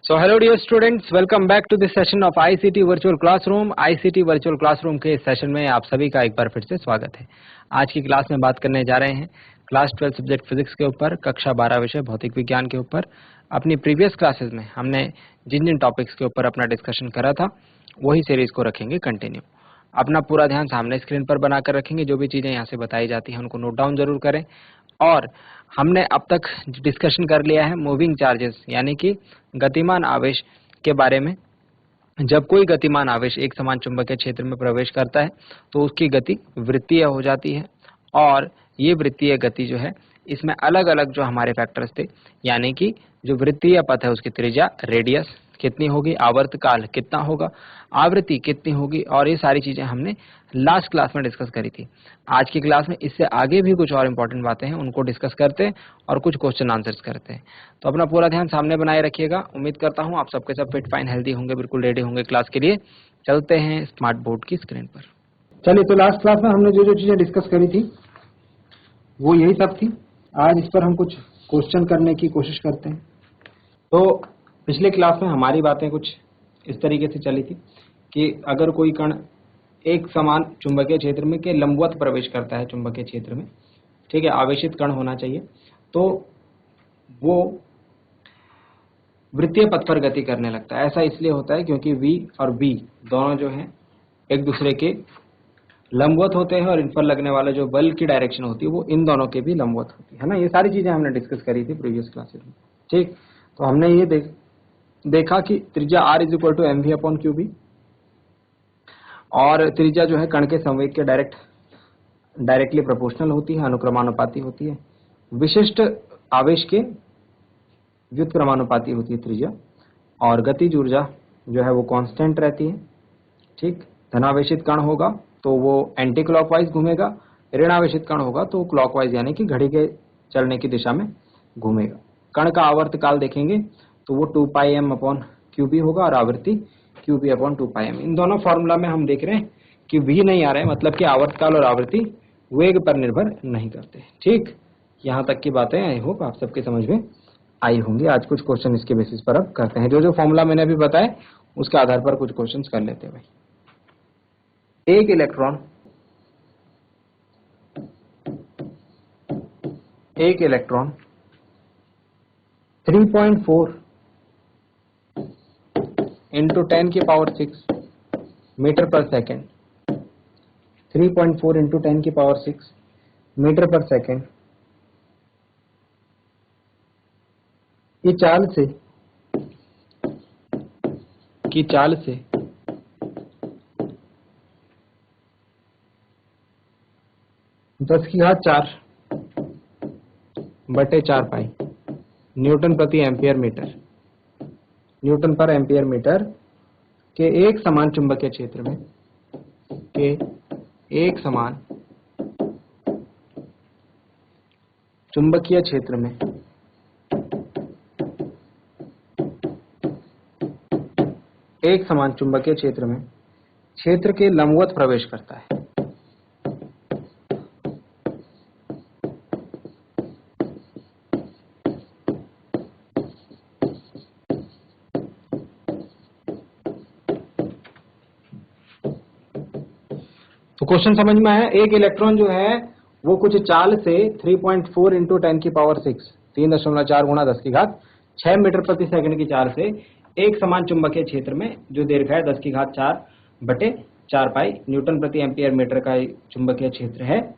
So hello dear students, welcome back to this session of ICT Virtual Classroom. ICT Virtual Classroom के इस session में आप सभी का एक बार फिर से स्वागत है। आज की क्लास में बात करने जा रहे हैं क्लास 12 सब्जेक्ट फिजिक्स के ऊपर, कक्षा 12 विषय भौतिक विज्ञान के ऊपर। अपनी प्रीवियस क्लासेस में हमने जिन जिन टॉपिक्स के ऊपर अपना डिस्कशन करा था वही सीरीज को रखेंगे कंटिन्यू। अपना पूरा ध्यान सामने स्क्रीन पर बनाकर रखेंगे, जो भी चीजें यहाँ से बताई जाती हैं उनको नोट डाउन जरूर करें। और हमने अब तक डिस्कशन कर लिया है मूविंग चार्जेस यानी कि गतिमान आवेश के बारे में। जब कोई गतिमान आवेश एक समान चुंबकीय क्षेत्र में प्रवेश करता है तो उसकी गति वृत्तीय हो जाती है, और ये वृत्तीय गति जो है इसमें अलग अलग जो हमारे फैक्टर्स थे, यानी कि जो वृत्तीय पथ है उसकी त्रिज्या रेडियस कितनी होगी, आवर्तकाल कितना होगा, आवृत्ति कितनी होगी, और ये सारी चीजें हमने लास्ट क्लास में डिस्कस करी थी। आज की क्लास में इससे आगे भी कुछ और इम्पोर्टेंट बातें हैं, उनको डिस्कस करते हैं और कुछ क्वेश्चन आंसर्स करते हैं। तो अपना पूरा ध्यान सामने बनाए रखिएगा। उम्मीद करता हूँ आप सबके सब फिट फाइन हेल्दी होंगे, बिल्कुल रेडी होंगे क्लास के लिए। चलते हैं स्मार्ट बोर्ड की स्क्रीन पर। चलिए, तो लास्ट क्लास में हमने जो जो चीजें डिस्कस करी थी वो यही सब थी। आज इस पर हम कुछ क्वेश्चन करने की कोशिश करते हैं। तो पिछले क्लास में हमारी बातें कुछ इस तरीके से चली थी कि अगर कोई कण एक समान चुंबकीय क्षेत्र में के लंबवत प्रवेश करता है चुंबकीय क्षेत्र में, ठीक है, आवेशित कण होना चाहिए, तो वो वृत्तीय पथ पर गति करने लगता है। ऐसा इसलिए होता है क्योंकि V और B दोनों जो हैं एक दूसरे के लंबवत होते हैं, और इन पर लगने वाला जो बल की डायरेक्शन होती है वो इन दोनों के भी लंबवत होती है ना। ये सारी चीजें हमने डिस्कस करी थी प्रीवियस क्लासेस में, ठीक। तो हमने ये देखा कि त्रिज्या R = mv/qb, और त्रिज्या जो है कण के संवेग के डायरेक्टली प्रोपोर्शनल होती है, अनुक्रमानुपाती होती है। विशिष्ट आवेश के व्युत्क्रमानुपाती होती है त्रिज्या, और गतिज ऊर्जा जो है वो कांस्टेंट रहती है, ठीक। धनावेशित कण होगा तो वो एंटी क्लॉकवाइज घूमेगा, ऋणावेशित कण होगा तो क्लॉकवाइज यानी कि घड़ी के चलने की दिशा में घूमेगा। कण का आवर्तकाल देखेंगे तो वो 2πm/qb होगा, और आवृत्ति qb/2πm। इन दोनों फॉर्मूला में हम देख रहे हैं कि v नहीं आ रहा है, मतलब कि आवर्तकाल और आवृत्ति वेग पर निर्भर नहीं करते, ठीक। यहाँ तक की बातें आई होप आप सबके समझ में आई होंगी। आज कुछ क्वेश्चन इसके बेसिस पर अब करते हैं। जो जो फॉर्मूला मैंने अभी बताया उसके आधार पर कुछ क्वेश्चन कर लेते हैं भाई। एक इलेक्ट्रॉन 3.4 × 10⁶ मीटर पर सेकेंड, 3.4 × 10⁶ मीटर पर सेकेंड की चाल से 10⁴/4 पाई न्यूटन प्रति एम्पियर मीटर के एक समान चुंबकीय क्षेत्र में एक समान चुंबकीय क्षेत्र में क्षेत्र के लंबवत प्रवेश करता है। तो क्वेश्चन समझ में आया। एक इलेक्ट्रॉन जो है वो कुछ चाल से 3.4 × 10⁶, 3.4 × 10⁶ मीटर प्रति सेकंड की चाल से एक समान चुंबकीय क्षेत्र में जो दीर्घ है 10⁴/4 पाई न्यूटन प्रति एम्पियर मीटर का चुंबकीय क्षेत्र है,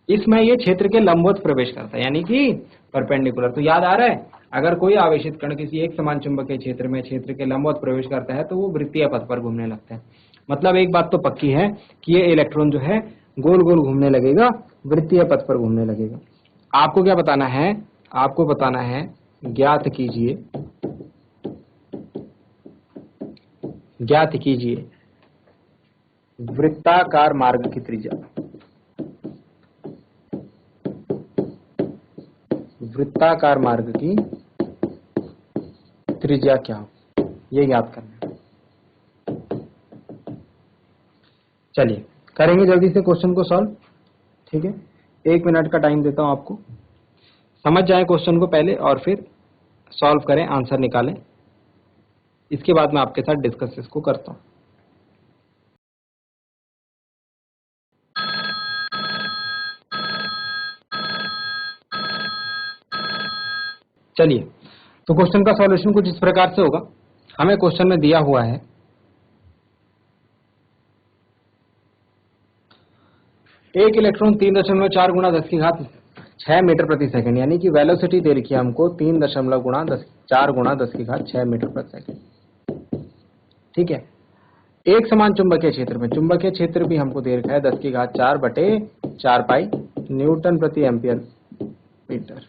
इसमें ये क्षेत्र के लंबवत प्रवेश करता है, यानी कि परपेंडिकुलर। तो याद आ रहा है, अगर कोई आवेशित कण किसी एक समान चुंबकीय क्षेत्र में क्षेत्र के लंबवत प्रवेश करता है तो वो वृत्तीय पथ पर घूमने लगता है। मतलब एक बात तो पक्की है कि ये इलेक्ट्रॉन जो है गोल गोल घूमने लगेगा, वृत्तीय पथ पर घूमने लगेगा। आपको क्या बताना है? आपको बताना है ज्ञात कीजिए वृत्ताकार मार्ग की त्रिज्या। वृत्ताकार मार्ग की त्रिज्या क्या हो, ये याद करना है। चलिए करेंगे जल्दी से क्वेश्चन को सॉल्व, ठीक है। 1 मिनट का टाइम देता हूं आपको, समझ जाए क्वेश्चन को पहले और फिर सॉल्व करें, आंसर निकालें। इसके बाद मैं आपके साथ डिस्कस इसको करता हूं। चलिए, तो क्वेश्चन का सॉल्यूशन कुछ इस प्रकार से होगा। हमें क्वेश्चन में दिया हुआ है एक इलेक्ट्रॉन 3.4 गुणा 10 की घात 6 मीटर प्रति सेकंड, यानी कि वेलोसिटी दे रखी है हमको 3.4 गुणा 10 की घात 6 मीटर प्रति सेकंड। ठीक है, एक समान चुंबकीय क्षेत्र में, चुंबकीय क्षेत्र भी हमको दे रखा है 10 की घात 4 बटे 4 पाई न्यूटन प्रति एम्पियर मीटर।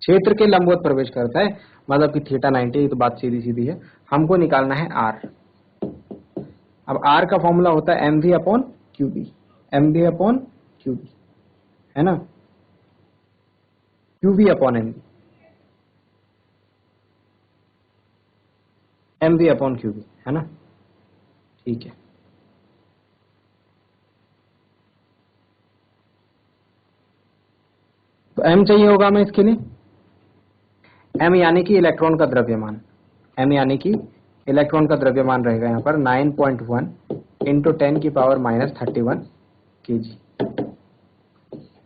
क्षेत्र के लंबवत प्रवेश करता है, मतलब कि थीटा 90, तो बात सीधी सीधी है। हमको निकालना है आर। अब आर का फॉर्मूला होता है m v upon q B, m v upon q B, है ना, q B upon m B, m v upon q B, है ना। ठीक है, तो एम चाहिए होगा हमें इसके लिए। एम यानी कि इलेक्ट्रॉन का द्रव्यमान, एम यानी कि इलेक्ट्रॉन का द्रव्यमान रहेगा यहाँ पर 9.1 इंटू 10 की पावर -31 kg,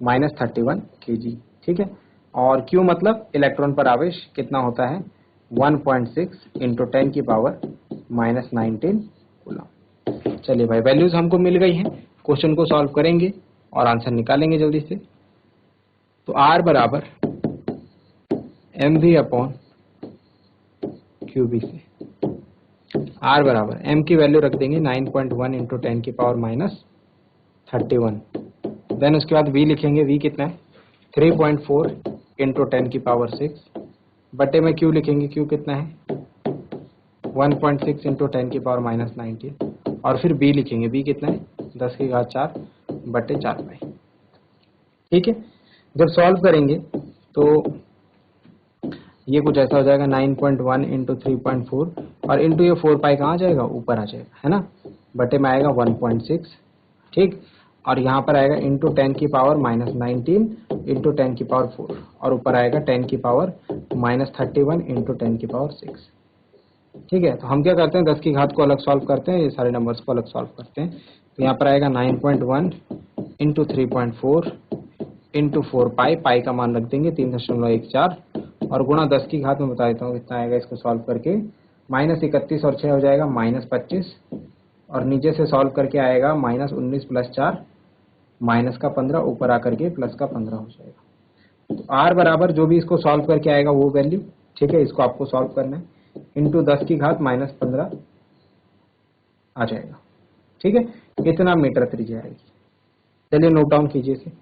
-31 kg। ठीक है, और क्यू मतलब इलेक्ट्रॉन पर आवेश कितना होता है 1.6 इंटू 10 की पावर -19 कूलम। चलिए भाई, वैल्यूज हमको मिल गई हैं। क्वेश्चन को सॉल्व करेंगे और आंसर निकालेंगे जल्दी से। तो आर बराबर m v upon q B से, आर बराबर एम की वैल्यू रख देंगे 9.1 इंटू 10 की पावर -31, देन उसके बाद वी लिखेंगे, वी कितना है 3.4 इंटू 10 की पावर 6 बटे में क्यू लिखेंगे, क्यू कितना है 1.6 इंटू 10 की पावर -19, और फिर बी लिखेंगे, बी कितना है 10 की घात 4 बटे 4 पाई। ठीक है, जब सॉल्व करेंगे तो ये कुछ ऐसा हो जाएगा 9.1 इंटू 3.4, और इंटू ये 4 पाई कहाँ जाएगा, ऊपर आ जाएगा, है ना, बटे में आएगा 1.6। ठीक, और यहाँ पर आएगा इंटू 10 की पावर -19 इंटू 10 की पावर 4, और ऊपर आएगा 10 की पावर -31 इंटू 10 की पावर 6। ठीक है, तो हम क्या करते हैं 10 की घात को अलग सॉल्व करते हैं, ये सारे नंबर्स को अलग सॉल्व करते हैं। तो यहाँ पर आएगा 9.1 इंटू 3.4 इंटू 4 पाई, पाई का मान रख देंगे 3.14, और गुणा 10 की घात में बता देता हूँ कितना आएगा इसको सॉल्व करके, -31 और 6 हो जाएगा -25, और नीचे से सॉल्व करके आएगा -19 प्लस 4 माइनस का 15, ऊपर आकर के प्लस का 15 हो जाएगा। तो आर बराबर जो भी इसको सॉल्व करके आएगा वो वैल्यू, ठीक है, इसको आपको सॉल्व करना है, इंटू 10 की घात -15 आ जाएगा। ठीक है, इतना मीटर त्रिज्या आएगी। चलिए नोट डाउन कीजिए इसे।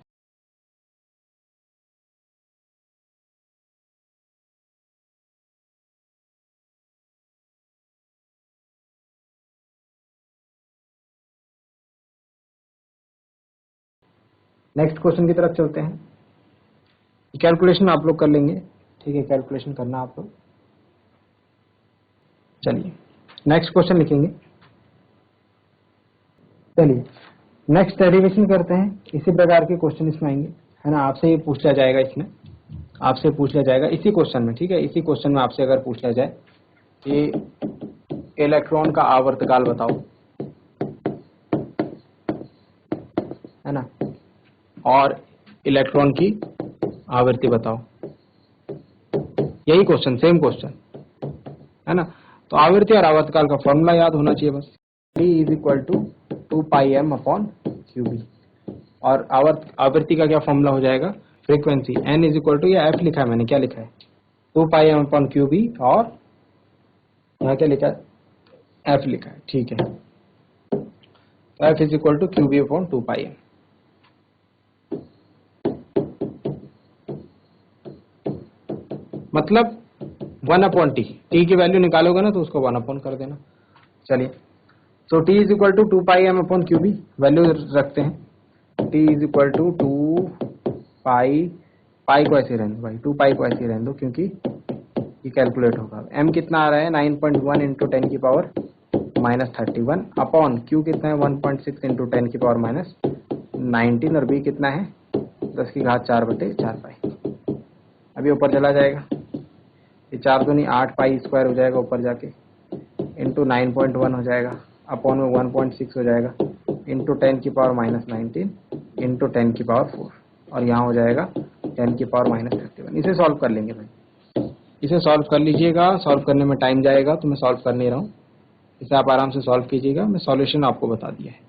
नेक्स्ट क्वेश्चन की तरफ चलते हैं। कैलकुलेशन आप लोग कर लेंगे, ठीक है, कैलकुलेशन करना आप लोग। चलिए नेक्स्ट क्वेश्चन लिखेंगे। चलिए नेक्स्ट डेरिवेशन करते हैं। इसी प्रकार के क्वेश्चन इसमें आएंगे, है ना, आपसे ये पूछ लिया जाएगा, इसमें आपसे पूछ लिया जाएगा इसी क्वेश्चन में। ठीक है, इसी क्वेश्चन में आपसे अगर पूछ लिया जाए कि इलेक्ट्रॉन का आवर्तकाल बताओ, है ना, और इलेक्ट्रॉन की आवृत्ति बताओ, यही क्वेश्चन, सेम क्वेश्चन, है ना। तो आवृत्ति और आवर्तकाल का फॉर्मूला याद होना चाहिए बस, D is equal to 2πm upon QB, और आवृत्ति का क्या फॉर्मूला हो जाएगा, frequency, N is equal to, या F लिखा है मैंने, क्या लिखा है 2πm अपॉन QB, और यहाँ क्या लिखा है F लिखा है। ठीक है, तो F is equal to QB upon 2πm। मतलब 1/t, t की वैल्यू निकालोगे ना तो उसको 1 कर देना। चलिए, तो t is equal to 2πm upon QB, value रखते हैं, t is equal to 2 pi, pi को ऐसे रहने दो भाई, 2 पाई को ऐसे रहने दो, क्योंकि ये कैलकुलेट होगा। m कितना आ रहा है 9.1 इंटू 10 की पावर -31 अपॉन q कितना है 1.6 इंटू 10 की पावर -19, और b कितना है 10 की घात 4 बटे 4 पाई। अभी ऊपर चला जाएगा, ये 4 दूनी 8 पाई स्क्वायर हो जाएगा ऊपर जाके, इंटू 9.1 हो जाएगा, अपॉन में 1.6 हो जाएगा, इंटू 10⁻⁻19 इंटू 10⁻4, और यहाँ हो जाएगा 10⁻31। इसे सॉल्व कर लेंगे भाई, इसे सॉल्व कर लीजिएगा। सॉल्व करने में टाइम जाएगा तो मैं सॉल्व कर नहीं रहा हूँ, इसे आप आराम से सॉल्व कीजिएगा। मैं सॉल्यूशन आपको बता दिया है।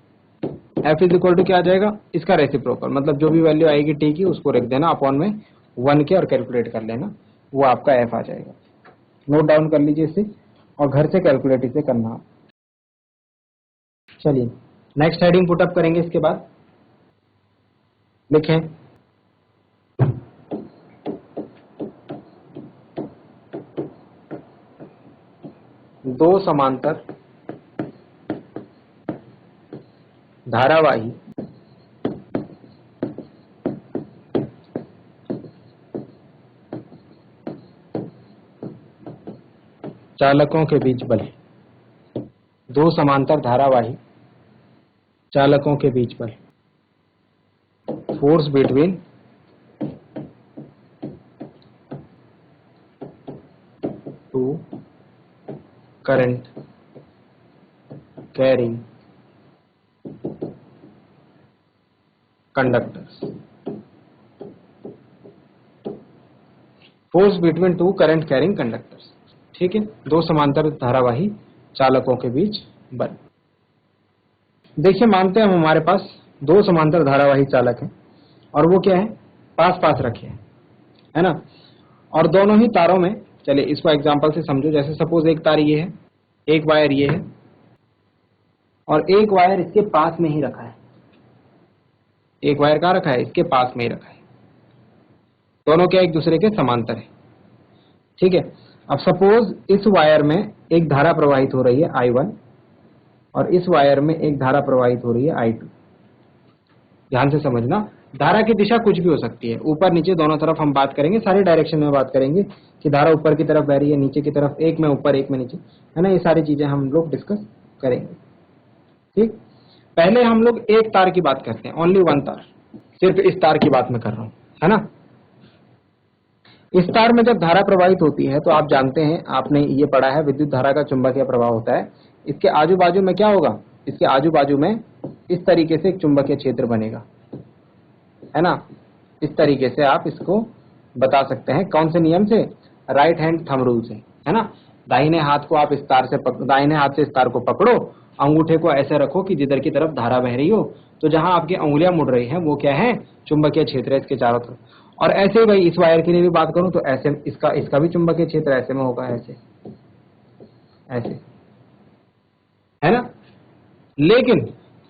f इज इक्वल टू क्या आ जाएगा, इसका रेसिप्रोकल, मतलब जो भी वैल्यू आएगी t की उसको रख देना अपॉन में 1 के और कैलकुलेट कर लेना, वो आपका f आ जाएगा। नोट डाउन कर लीजिए इसे और घर से कैलकुलेट इसे करना। चलिए नेक्स्ट हेडिंग पुटअप करेंगे। इसके बाद लिखें दो समांतर धारावाही चालकों के बीच बल। दो समांतर धारावाही चालकों के बीच बल, force between two current carrying conductors. Force between two current carrying conductors, ठीक है। दो समांतर धारावाही चालकों के बीच बल। देखिए मानते हैं हमारे पास दो समांतर धारावाही चालक हैं और वो क्या है, पास पास रखे हैं, है ना। और दोनों ही तारों में, चलिए इसको एग्जांपल से समझो। जैसे सपोज एक तार ये है, एक वायर ये है और एक वायर इसके पास में ही रखा है। एक वायर कहाँ रखा है, इसके पास में ही रखा है। दोनों क्या एक दूसरे के समांतर है, ठीक है। अब सपोज इस वायर में एक धारा प्रवाहित हो रही है I1 और इस वायर में एक धारा प्रवाहित हो रही है I2। ध्यान से समझना, धारा की दिशा कुछ भी हो सकती है, ऊपर नीचे दोनों तरफ हम बात करेंगे, सारे डायरेक्शन में बात करेंगे कि धारा ऊपर की तरफ बह रही है, नीचे की तरफ, एक में ऊपर एक में नीचे, है ना। ये सारी चीजें हम लोग डिस्कस करेंगे, ठीक। पहले हम लोग एक तार की बात करते हैं, ओनली वन तार, सिर्फ इस तार की बात मैं कर रहा हूं, है ना। इस तार में जब धारा प्रवाहित होती है तो आप जानते हैं, आपने ये पढ़ा है, विद्युत धारा का चुंबकीय प्रवाह होता है। इसके आजू बाजू में क्या होगा, इसके आजू बाजू में इस तरीके से एक चुंबकीय क्षेत्र बनेगा, है ना। इस तरीके से आप इसको बता सकते हैं, कौन से नियम से, राइट हैंड थंब रूल से, है ना। दाहिने हाथ को आप इस तार से दाहिने हाथ से इस तार को पकड़ो, अंगूठे को ऐसे रखो कि जिधर की तरफ धारा बह रही हो, तो जहां आपकी अंगुलियां मुड़ रही हैं वो क्या है, चुंबकीय क्षेत्र है इसके चारों तरफ। और ऐसे ही भाई इस वायर के लिए भी बात करूं तो ऐसे इसका भी चुंबकीय क्षेत्र ऐसे में होगा, ऐसे ऐसे, है ना।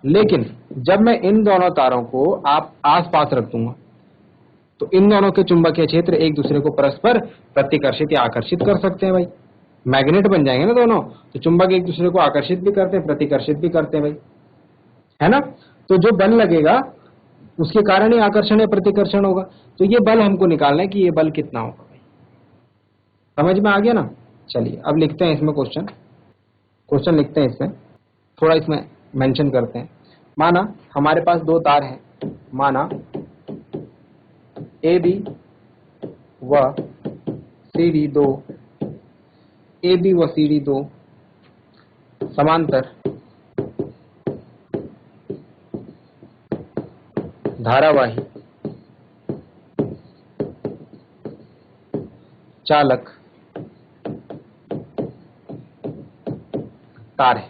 लेकिन जब मैं इन दोनों तारों को आप आस पास रख दूंगा तो इन दोनों के चुंबकीय क्षेत्र एक दूसरे को परस्पर प्रतिकर्षित या आकर्षित कर सकते हैं भाई। मैग्नेट बन जाएंगे ना दोनों, तो चुंबक एक दूसरे को आकर्षित भी करते हैं, प्रतिकर्षित भी करते हैं भाई, है ना। तो जो बल लगेगा उसके कारण ही आकर्षण या प्रतिकर्षण होगा। तो ये बल हमको निकालना है कि ये बल कितना होगा भाई, समझ में आ गया ना। चलिए अब लिखते हैं इसमें क्वेश्चन लिखते हैं इसमें, थोड़ा इसमें मेंशन करते हैं। माना हमारे पास दो तार हैं, माना AB व CD दो, AB व CD दो समांतर धारावाही चालक तार है,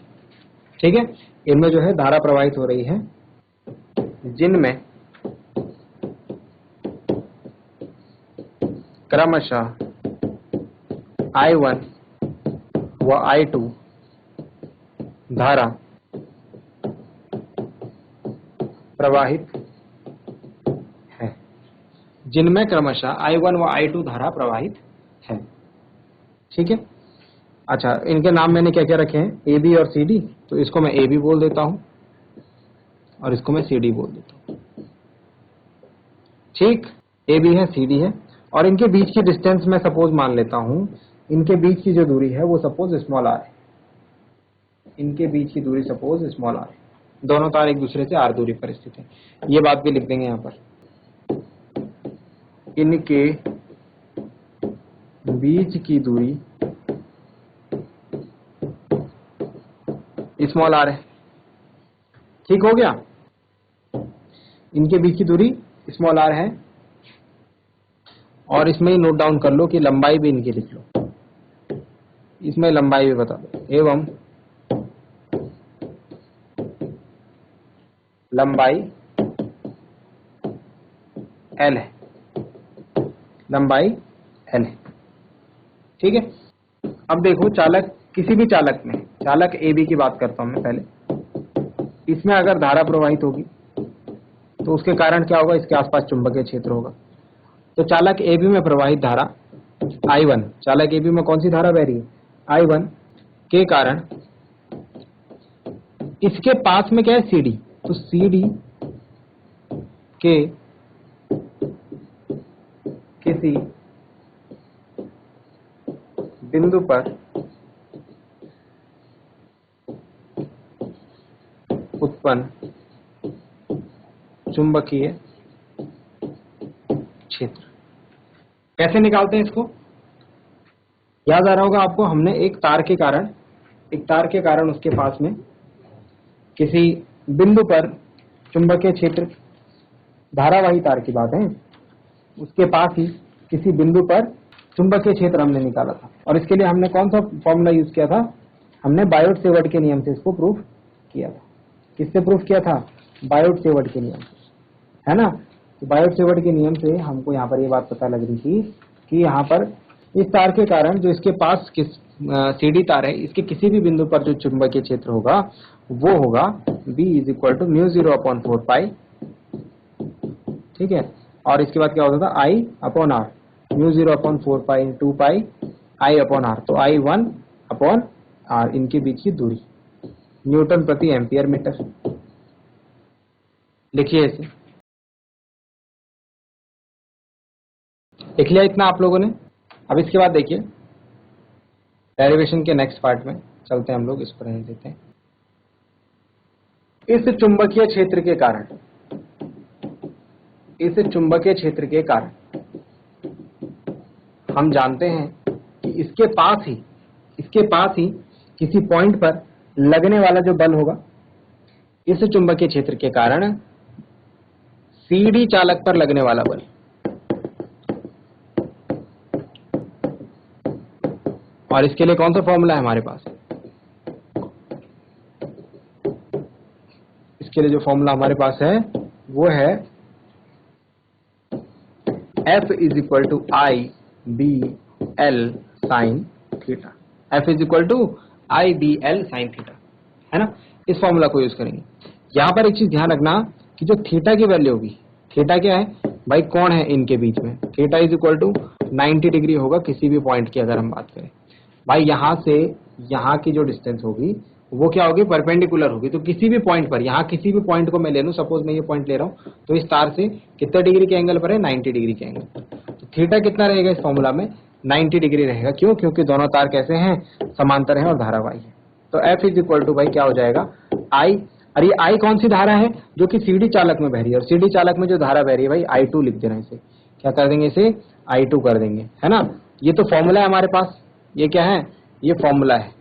ठीक है। इनमें जो है धारा प्रवाहित हो रही है, जिनमें क्रमशः I1 व I2 धारा प्रवाहित है, जिनमें क्रमशः I1 व I2 धारा प्रवाहित है, ठीक है। अच्छा, इनके नाम मैंने क्या क्या रखे हैं, AB और CD, तो इसको मैं AB बोल देता हूं और इसको मैं CD बोल देता हूं, ठीक। AB है, CD है, और इनके बीच की डिस्टेंस मैं सपोज मान लेता हूं, इनके बीच की जो दूरी है वो सपोज स्मॉल r है, इनके बीच की दूरी सपोज स्मॉल r है। दोनों तार एक दूसरे से r दूरी पर स्थित है, ये बात भी लिख देंगे यहां पर। इनके बीच की दूरी स्मॉल r है। ठीक हो गया, इनके बीच की दूरी स्मॉल r है और इसमें ही नोट डाउन कर लो कि लंबाई भी इनकी लिख लो, इसमें लंबाई भी बता दो। एवं लंबाई L है, लंबाई L है। ठीक है, अब देखो चालक, किसी भी चालक में, चालक AB की बात करता हूं मैं पहले, इसमें अगर धारा प्रवाहित होगी तो उसके कारण क्या होगा, इसके आसपास चुंबकीय क्षेत्र होगा। तो चालक AB में प्रवाहित धारा I1, चालक AB में कौन सी धारा बह रही है, I1 के कारण इसके पास में क्या है, CD, तो CD के किसी बिंदु पर उत्पन्न चुंबकीय क्षेत्र। कैसे निकालते हैं इसको, याद आ रहा होगा आपको, हमने एक तार के कारण उसके पास में किसी बिंदु पर चुंबकीय क्षेत्र, धारावाही तार की बात है, उसके पास ही किसी बिंदु पर चुंबकीय क्षेत्र हमने निकाला था। और इसके लिए हमने कौन सा फॉर्मूला यूज किया था, हमने बायोट-सेवर्ट के नियम से इसको प्रूफ किया था। किससे प्रूफ किया था, बायोट-सेवर्ट के नियम से, है ना। तो बायोट-सेवर्ट के नियम से हमको यहाँ पर ये बात पता लग रही थी कि यहाँ पर इस तार के कारण जो इसके पास CD तार है, इसके किसी भी बिंदु पर जो चुंबकीय क्षेत्र होगा वो होगा B = μ0/4π। ठीक है, और इसके बाद क्या होता था, I/R, μ0/4π × 2π I/R, तो I1/R, इनके बीच की दूरी न्यूटन प्रति एम्पियर मीटर। लिखिए इसे, लिख लिया इतना आप लोगों ने। अब इसके बाद देखिए डेरिवेशन के नेक्स्ट पार्ट में चलते हैं हम लोग, इस पर रहने देते हैं। इस चुंबकीय क्षेत्र के कारण, इस चुंबकीय क्षेत्र के कारण हम जानते हैं कि इसके पास ही किसी पॉइंट पर लगने वाला जो बल होगा, इस चुंबकीय क्षेत्र के कारण CD चालक पर लगने वाला बल, और इसके लिए कौन सा फॉर्मूला है हमारे पास, इसके लिए जो फॉर्मूला हमारे पास है वो है F = IBL sin theta. F = IBL sin theta, है ना। इस फॉर्मूला को यूज करेंगे। यहां पर एक चीज ध्यान रखना कि जो थीटा की वैल्यू होगी, थीटा क्या है भाई, कोण है इनके बीच में, थीटा = 90 डिग्री होगा किसी भी पॉइंट की अगर हम बात करें। भाई यहां से यहां की जो डिस्टेंस होगी वो क्या होगी, परपेंडिकुलर होगी। तो किसी भी पॉइंट पर, यहाँ किसी भी पॉइंट को मैं ले लूं, सपोज मैं ये पॉइंट ले रहा हूं, तो इस तार से कितने डिग्री के एंगल पर है, 90 डिग्री के एंगल पर। तो थीटा कितना रहेगा इस फॉर्मूला में, 90 डिग्री रहेगा। क्यों, क्योंकि दोनों तार कैसे हैं, समांतर हैं और धारावाही है। तो F = भाई क्या हो जाएगा, I, और ये I कौन सी धारा है, जो कि CD चालक में बह रही है, और CD चालक में जो धारा बह रही है भाई I2 लिख देना, इसे क्या कर देंगे, इसे I2 कर देंगे, है ना। ये तो फॉर्मूला है हमारे पास, ये क्या है, ये फॉर्मूला है,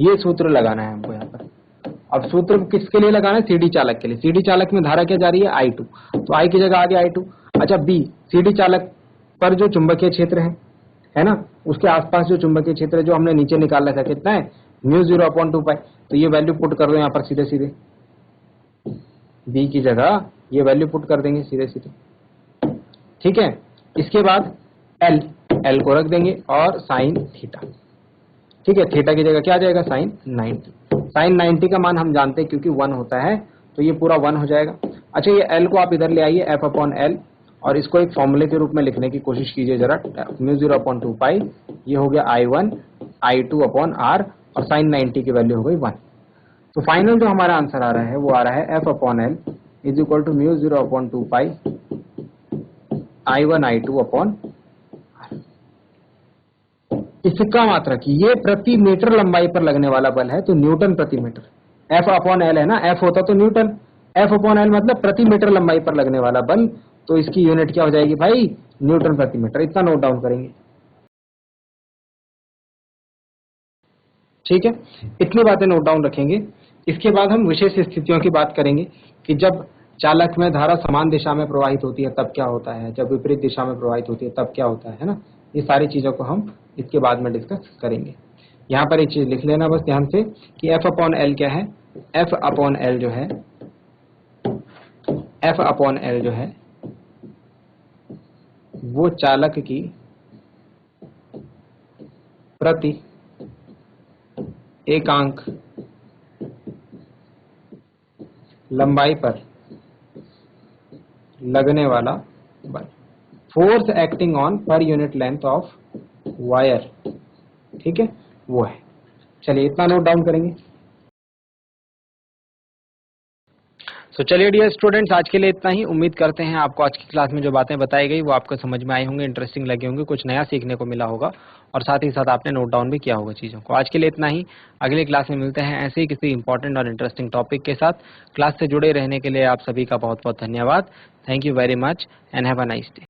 ये सूत्र लगाना है हमको यहाँ पर। अब सूत्र किसके लिए लगाना है, CD चालक के लिए। CD चालक में धारा क्या जा रही है, I2, तो I की जगह आ गया I2। अच्छा B, CD चालक पर जो चुंबकीय क्षेत्र है ना, उसके आसपास जो चुंबकीय क्षेत्र जो हमने नीचे निकाला था, कितना है, μ0/2π। तो ये वैल्यू पुट कर दो यहाँ पर सीधे सीधे, B की जगह ये वैल्यू पुट कर देंगे सीधे सीधे। ठीक है, इसके बाद L को रख देंगे और साइन थीटा। ठीक है, थीटा की जगह क्या आ जाएगा, साइन 90। साइन 90 का मान हम जानते हैं क्योंकि 1 होता है, तो ये पूरा 1 हो जाएगा। अच्छा, ये L को आप इधर ले आइए, F/L, और इसको एक फॉर्मूले के रूप में लिखने की कोशिश कीजिए जरा। μ0/2π, ये हो गया I1 I2/R, और साइन 90 की वैल्यू हो गई 1। तो फाइनल जो हमारा आंसर आ रहा है वो आ रहा है F/L = μ0/2π I1 I2/R। इसका मात्रक, ये प्रति मीटर लंबाई पर लगने वाला बल है, तो न्यूटन प्रति मीटर। F/L है ना, F होता तो न्यूटन, F/L मतलब प्रति मीटर लंबाई पर लगने वाला बल, तो इसकी यूनिट क्या हो जाएगी भाई, न्यूटन प्रति मीटर। इतना नोट डाउन करेंगे, ठीक है, इतनी बातें नोट डाउन रखेंगे। इसके बाद हम विशेष स्थितियों की बात करेंगे कि जब चालक में धारा समान दिशा में प्रवाहित होती है तब क्या होता है, जब विपरीत दिशा में प्रवाहित होती है तब क्या होता है ना। ये सारी चीजों को हम इसके बाद में डिस्कस करेंगे। यहाँ पर एक चीज लिख लेना बस ध्यान से कि F अपॉन एल क्या है। F अपॉन एल जो है, F अपॉन एल जो है वो चालक की प्रति एकांक लंबाई पर लगने वाला बल, force acting on per unit length of wire, ठीक है, वो है। चलिए इतना नोट डाउन करेंगे। तो चलिए डियर स्टूडेंट्स, आज के लिए इतना ही। उम्मीद करते हैं आपको आज की क्लास में जो बातें बताई गई वो आपको समझ में आई होंगी, इंटरेस्टिंग लगी होंगी, कुछ नया सीखने को मिला होगा और साथ ही साथ आपने नोट डाउन भी किया होगा चीज़ों को। आज के लिए इतना ही, अगली क्लास में मिलते हैं ऐसे ही किसी इंपॉर्टेंट और इंटरेस्टिंग टॉपिक के साथ। क्लास से जुड़े रहने के लिए आप सभी का बहुत बहुत धन्यवाद। Thank you very much and have a nice day.